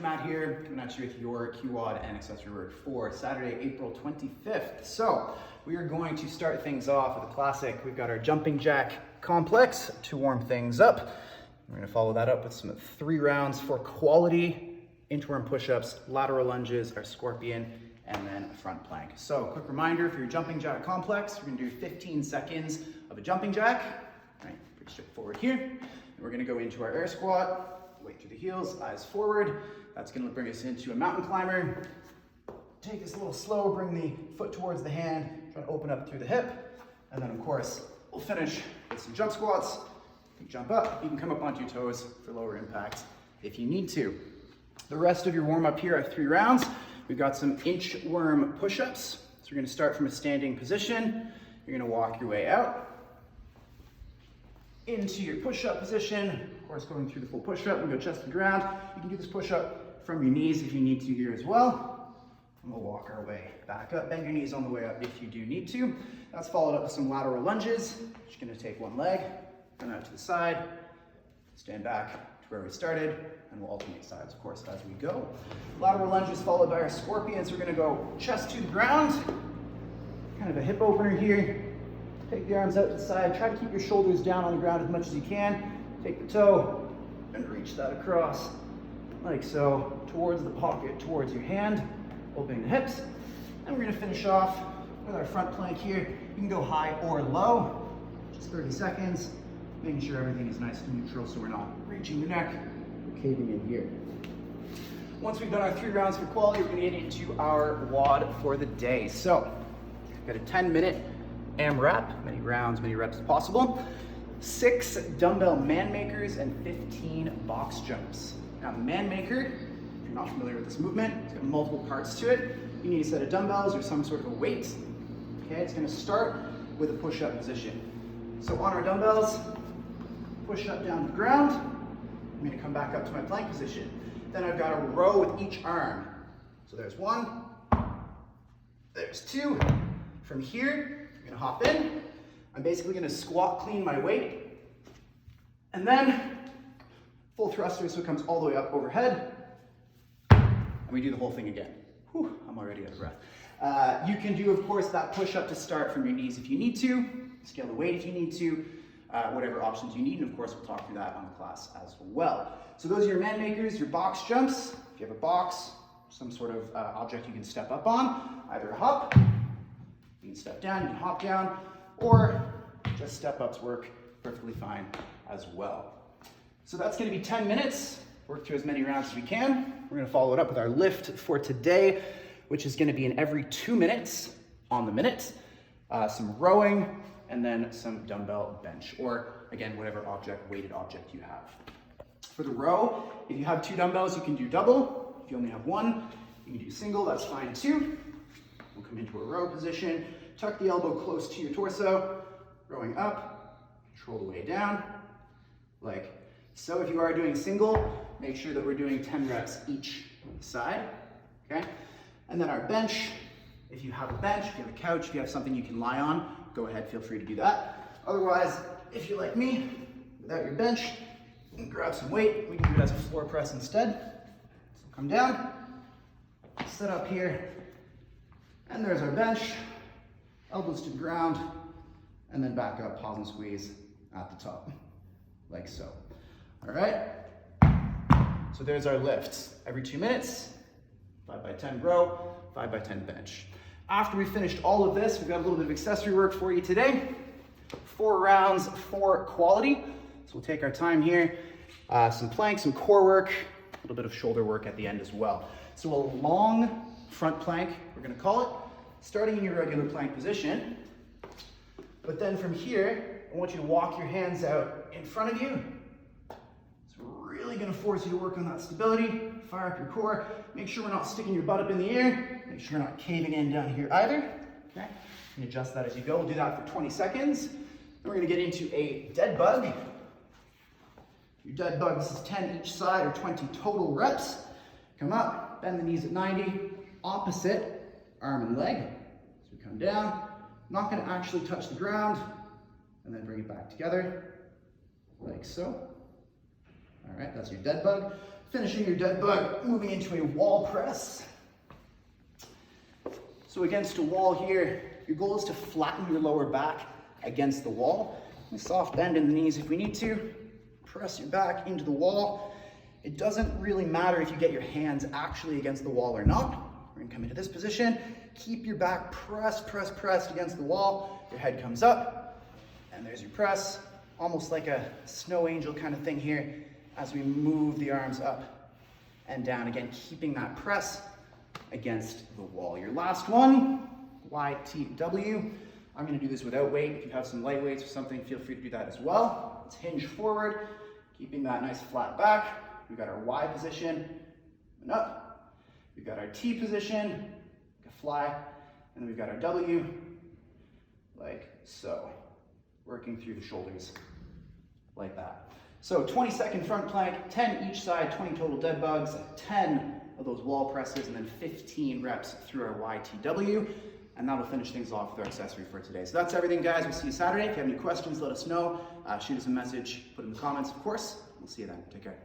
Matt here, coming at you with your QWOD and accessory work for Saturday, April 25th. So we are going to start things off with a classic. We've got our jumping jack complex to warm things up. We're going to follow that up with some 3 rounds for quality inchworm push-ups, lateral lunges, our scorpion, and then a front plank. So quick reminder for your jumping jack complex, we're going to do 15 seconds of a jumping jack. Right, pretty straightforward here. And we're going to go into our air squat. Weight through the heels, eyes forward. That's going to bring us into a mountain climber. Take this a little slow, bring the foot towards the hand, try to open up through the hip. And then of course, we'll finish with some jump squats. You jump up, you can come up onto your toes for lower impact if you need to. The rest of your warm up here are 3 rounds. We've got some inchworm push-ups. So we're going to start from a standing position. You're going to walk your way out into your push-up position. Of course, going through the full push-up, we go chest to ground. You can do this push-up from your knees if you need to here as well. And we'll walk our way back up. Bend your knees on the way up if you do need to. That's followed up with some lateral lunges. Just gonna take one leg, turn out to the side, stand back to where we started, and we'll alternate sides, of course, as we go. Lateral lunges followed by our scorpions. We're gonna go chest to the ground. Kind of a hip opener here. Take the arms out to the side. Try to keep your shoulders down on the ground as much as you can. Take the toe and reach that across like so, towards the pocket, towards your hand, opening the hips. And we're gonna finish off with our front plank here. You can go high or low, just 30 seconds, making sure everything is nice and neutral so we're not reaching the neck or caving in here. Once we've done our 3 rounds for quality, we're gonna get into our WOD for the day. So, we've got a 10-minute AMRAP, many rounds, many reps as possible. 6 dumbbell man makers and 15 box jumps. Now the man maker, if you're not familiar with this movement, it's got multiple parts to it. You need a set of dumbbells or some sort of a weight. Okay, it's gonna start with a push-up position. So on our dumbbells, push up down to the ground. I'm gonna come back up to my plank position. Then I've got a row with each arm. So there's 1, there's 2. From here, I'm gonna hop in. I'm basically gonna squat clean my weight. And then full thruster, so it comes all the way up overhead. And we do the whole thing again. Whew, I'm already out of breath. You can do, of course, that push-up to start from your knees if you need to. Scale the weight if you need to. Whatever options you need. And of course, we'll talk through that on the class as well. So those are your man makers, your box jumps. If you have a box, some sort of object you can step up on, either a hop, you can step down, you can hop down, or just step-ups work perfectly fine as well. So that's gonna be 10 minutes. Work through as many rounds as we can. We're gonna follow it up with our lift for today, which is gonna be in every 2 minutes on the minute. Some rowing, and then some dumbbell bench, or again, whatever weighted object you have. For the row, if you have 2 dumbbells, you can do double. If you only have 1, you can do single, that's fine too. We'll come into a row position. Tuck the elbow close to your torso, rowing up, control the way down, like so. If you are doing single, make sure that we're doing 10 reps each side, okay? And then our bench, if you have a bench, if you have a couch, if you have something you can lie on, go ahead, feel free to do that. Otherwise, if you're like me, without your bench, you can grab some weight. We can do it as a floor press instead. So come down, set up here, and there's our bench. Elbows to the ground, and then back up, pause and squeeze at the top, like so. All right? So there's our lifts. Every 2 minutes, 5 by 10 row, 5 by 10 bench. After we finished all of this, we've got a little bit of accessory work for you today. 4 rounds for quality. So we'll take our time here. Some planks, some core work, a little bit of shoulder work at the end as well. So a long front plank, we're gonna call it, starting in your regular plank position. But then from here, I want you to walk your hands out in front of you. It's really gonna force you to work on that stability, fire up your core. Make sure we're not sticking your butt up in the air. Make sure you're not caving in down here either. Okay, you can adjust that as you go. We'll do that for 20 seconds. Then we're gonna get into a dead bug. Your dead bug, this is 10 each side or 20 total reps. Come up, bend the knees at 90, opposite arm and leg. So we come down, not gonna actually touch the ground, and then bring it back together, like so. All right, that's your dead bug. finishing your dead bug, moving into a wall press. So against a wall here, your goal is to flatten your lower back against the wall. We soft bend in the knees if we need to. Press your back into the wall. It doesn't really matter if you get your hands actually against the wall or not. We're gonna come into this position. Keep your back pressed against the wall. Your head comes up, and there's your press. Almost like a snow angel kind of thing here as we move the arms up and down. Again, keeping that press against the wall. Your last one, YTW. I'm gonna do this without weight. If you have some light weights or something, feel free to do that as well. Let's hinge forward, keeping that nice flat back. We've got our Y position, and up. We've got our T position, fly, and then we've got our W, like so. Working through the shoulders, like that. So 20-second front plank, 10 each side, 20 total dead bugs, 10 of those wall presses, and then 15 reps through our YTW. And that'll finish things off with our accessory for today. So that's everything, guys. We'll see you Saturday. If you have any questions, let us know. Shoot us a message, put it in the comments, of course. We'll see you then. Take care.